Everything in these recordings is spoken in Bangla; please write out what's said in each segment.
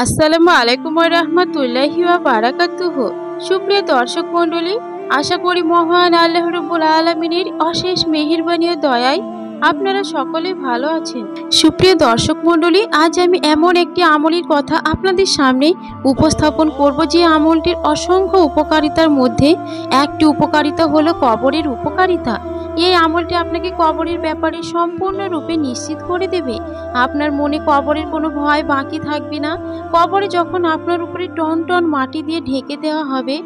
আসসালামু আলাইকুম ওয়া রাহমাতুল্লাহি ওয়া বারাকাতুহু। সুপ্রিয় দর্শক মণ্ডলী, আশা করি মহান আল্লাহ রাব্বুল আলামিনের অশেষ মেহেরবানি ও দয়ায় আপনারা সকলে ভালো আছেন। সুপ্রিয় দর্শক মণ্ডলী, আজ আমি এমন একটি আমলের কথা আপনাদের সামনে উপস্থাপন করব, যে আমলটির অসংখ্য উপকারিতার মধ্যে একটি উপকারিতা হলো কবরের উপকারিতা। এই আমলটি আপনাকে কবরের ব্যাপারে সম্পূর্ণরূপে নিশ্চিত করে দেবে। আপনার মনে কবরের কোনো ভয় বাকি থাকবে না। কবরে যখন আপনার উপরে টন টন মাটি দিয়ে ঢেকে দেওয়া হবে,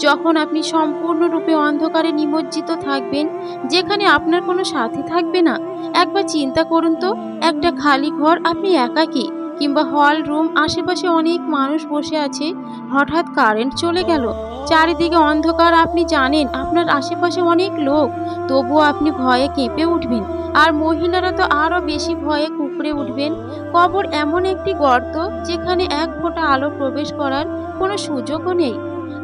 যখন আপনি সম্পূর্ণরূপে অন্ধকারে নিমজ্জিত থাকবেন, যেখানে আপনার কোনো সাথী থাকবে না। একবার চিন্তা করুন তো, একটা খালি ঘর, আপনি একাকী, কিংবা হল রুম, আশেপাশে অনেক মানুষ বসে আছে, হঠাৎ কারেন্ট চলে গেল, চারিদিকে অন্ধকার, আপনি জানেন আপনার আশেপাশে অনেক লোক, তবুও আপনি ভয়ে কেঁপে উঠবেন। আর মহিলারা তো আরো বেশি ভয়ে কুঁকড়ে উঠবেন। কবর এমন একটি গর্ত, যেখানে এক ফোঁটা আলো প্রবেশ করার কোনো সুযোগও নেই।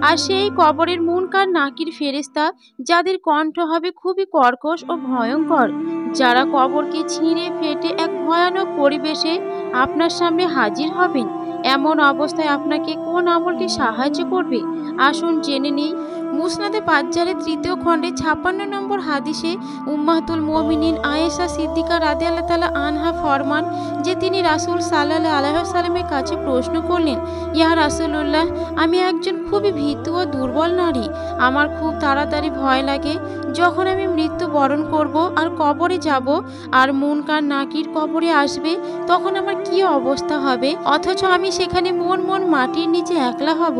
আর সেই কবরের মুনকার নাকির ফেরেশতা, যাদের কণ্ঠ হবে খুবই কর্কশ ও ভয়ঙ্কর, যারা কবরকে ছিঁড়ে ফেটে এক ভয়ানক পরিবেশে আপনার সামনে হাজির হবেন। এমন অবস্থায় আপনাকে কোন আমলটি সাহায্য করবে, আসুন জেনে নেই। মুসনাদে বাজ্জারের ৩য় খণ্ডে ৫৬ নম্বর হাদিসে উম্মাহাতুল মুমিনিন আয়েশা সিদ্দিকা রাদিয়াল্লাহু তাআলা আনহা ফরমান যে তিনি রাসূল সাল্লাল্লাহু আলাইহি ওয়াসাল্লামের কাছে প্রশ্ন করলেন, ইয়া রাসূলুল্লাহ, আমি একজন খুবই ভীতু ও দুর্বল নারী। আমার খুব তাড়াতাড়ি ভয় লাগে যখন আমি মৃত্যু বরণ করব আর কবরে যাব, আর মুনকার নাকির কবরে আসবে, তখন আমার কি অবস্থা হবে, অথচ আমি সেখানে মন মন মাটির নিচে একলা হব।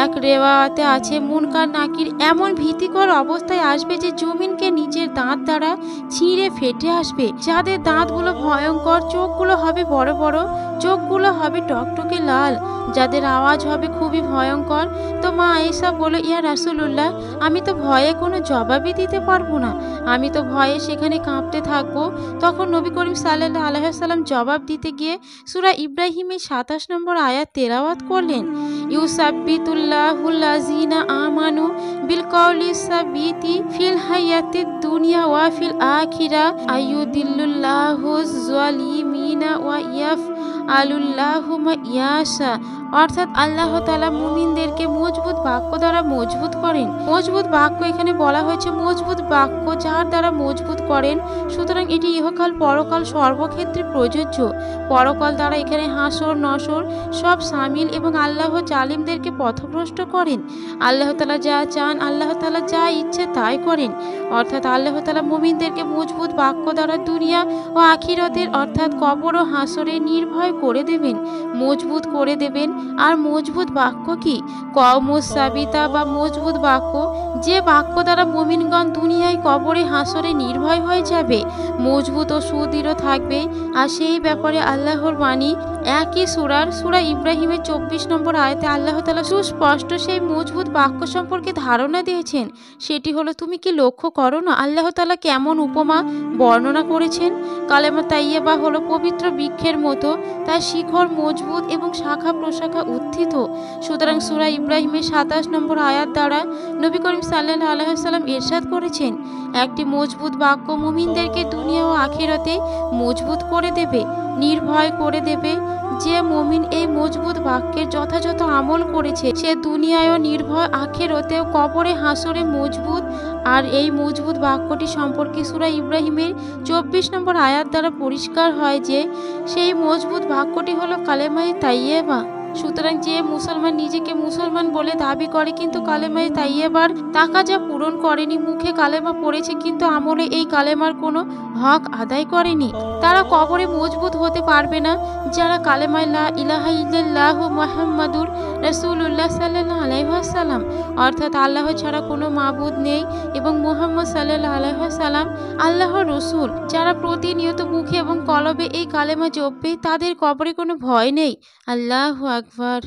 এক রেওয়ায়াতে আছে, মুনকার নাকির এমন ভীতিকর অবস্থায় আসবে যে জমিনকে নিজের দাঁত দ্বারা ছিঁড়ে ফেটে আসবে, যাদের দাঁতগুলো ভয়ঙ্কর, চোখগুলো হবে বড় বড়, চোখগুলো হবে টকটকে লাল, যাদের আওয়াজ হবে খুবই ভয়ঙ্কর। তো মা আয়েশা বলে, ইয়া রাসূলুল্লাহ, আমি তো ভয়ে কোনো জবাবই দিতে পারবো না, আমি তো ভয়ে সেখানে কাঁপতে থাকবো। তখন নবী করিম সাল্লাল্লাহু আলাইহি ওয়াসাল্লাম জবাব দিতে গিয়ে সূরা ইব্রাহিমের ২৭ নম্বর আয়াত তেলাওয়াত করলেন, ইউসাব্বিতুল্লাহুল্লাযিনা আমানু বিল কওলিস সাবিতি ফিল হায়াতিদ দুনিয়া ওয়া ফিল আখিরা আইয়ুদিল্লুল্লাহুজ জালিমিনা ওয়া ইয়াফআলুল্লাহু মা ইয়াশা। অর্থাৎ আল্লাহ তাআলা মুমিনদেরকে মজবুত বাক্য দ্বারা মজবুত করেন। মজবুত বাক্য এখানে বলা হয়েছে মজবুত বাক্য যার দ্বারা মজবুত করেন, সুতরাং এটি ইহকাল পরকাল সর্বক্ষেত্রে প্রযোজ্য। পরকাল দ্বারা এখানে হাসর নসর সব সামিল, এবং আল্লাহ জালিমদেরকে পথভ্রষ্ট করেন। আল্লাহ তাআলা যা চান, আল্লাহ তাআলা যা ইচ্ছে তাই করেন। অর্থাৎ আল্লাহ তাআলা মুমিনদেরকে মজবুত বাক্য দ্বারা দুনিয়া ও আখিরাতের অর্থাৎ কবর ও হাসরে নির্ভয় করে দেবেন, মজবুত করে দেবেন। আর মজবুত বাক্য কি? কওমুস সাবিতা বা মজবুত বাক্য, যে বাক্য দ্বারা মুমিনগণ দুনিয়ায় কবরে হাসরে নির্ভয় হয়ে যাবে, মজবুত ও সুদৃঢ় থাকবে। আর সেই ব্যাপারে আল্লাহর বাণী একই সূরা ইব্রাহিমের ২৪ নম্বর আয়াতে আল্লাহ তাআলা সুস্পষ্ট সেই মজবুত বাক্য সম্পর্কে ধারণা দিয়েছেন। সেটি হলো, তুমি কি লক্ষ্য করো না আল্লাহ তাআলা কেমন উপমা বর্ণনা করেছেন? কালেমা তাইয়্যিবা হলো পবিত্র বৃক্ষের মতো, তার শিখর মজবুত এবং শাখা প্রশাখা উত্থিত। সুতরাং সূরা ইব্রাহিমের ২৭ নম্বর আয়াত দ্বারা নবী করিম সাল্লাল্লাহু আলাইহি ওয়াসাল্লাম ইরশাদ করেছেন, একটি মজবুত বাক্য মুমিনদেরকে দুনিয়া ও আখিরাতে মজবুত করে দেবে, নির্ভয় করে দেবে। যে মুমিন এই মজবুত বাক্যের যথাযথ আমল করেছে, সে দুনিয়ায়ও নির্ভয়, আখিরাতেও কবরে হাসরে মজবুত। আর এই মজবুত বাক্যটি সম্পর্কে সূরা ইব্রাহিমের ২৪ নম্বর আয়াত দ্বারা পরিষ্কার হয় যে সেই মজবুত বাক্যটি হলো কালেমায়ে তাইয়্যিবা। সুতরাং যে মুসলমান নিজেকে মুসলমান বলে দাবি করে কিন্তু কালেমায়ে তাইয়্যিবার তাকাজা পূরণ করেনি, মুখে কালেমা পড়েছে কিন্তু আমলে এই কালেমার কোনো হক আদায় করেনি, তারা কবরে মজবুত হতে পারবে না। যারা কালেমায়ে লা ইলাহা ইল্লাল্লাহু মুহাম্মাদুর রাসূলুল্লাহ সাল্লাল্লাহু আলাইহি ওয়াসাল্লাম, অর্থাৎ আল্লাহ ছাড়া কোনো মাবুদ নেই এবং মুহাম্মদ সাল্লাল্লাহু আলাইহি ওয়াসাল্লাম আল্লাহর রাসূল, যারা প্রতিনিয়ত মুখে এবং কলবে এই কালেমা জপবে, তাদের কবরে কোনো ভয় নেই। আল্লাহু আকবার।